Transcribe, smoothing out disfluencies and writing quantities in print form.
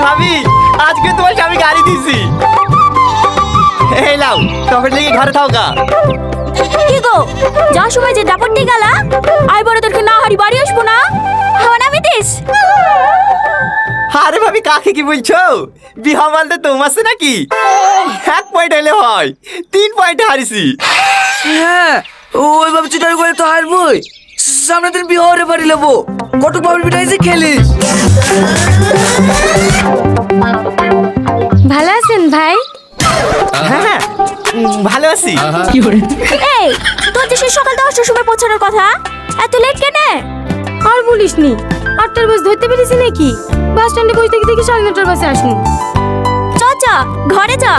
ভাবি আজকে তোমার স্বামী গাড়ি দিছি। এই লাও টমেটো লেগে ঘরে থাও গা। কি গো যাওয়ার সময় যে দাপটটি গেলা আই বড় তোরকে না হারি বাড়ি আসবো না হাওয়া না বিদেশ। আরে ভাবি কাকে কি বলছো? বিহা মানতে তোমার আছে নাকি? 1 পয়েন্ট হলে হয়, 3 পয়েন্ট হারিছি। হ্যাঁ ওই ভাবে চিটার করে তো হারবই। সামনে দিন বিহারে বাড়ি নেবো, কত পাবলি পিটাইছে খেলিস। ভালো আছেন ভাই? হ্যাঁ হ্যাঁ ভালো আছি। এই তোর যে সেই সকাল 10টার সময় পৌঁছানোর কথা, এত লেট কেন? আর বলিসনি, 8টার বাস ধরতে পেরেছি নাকি? বাস স্ট্যান্ডে বসে থেকে 9:30টার বাসে আসুন। চ ঘরে যা।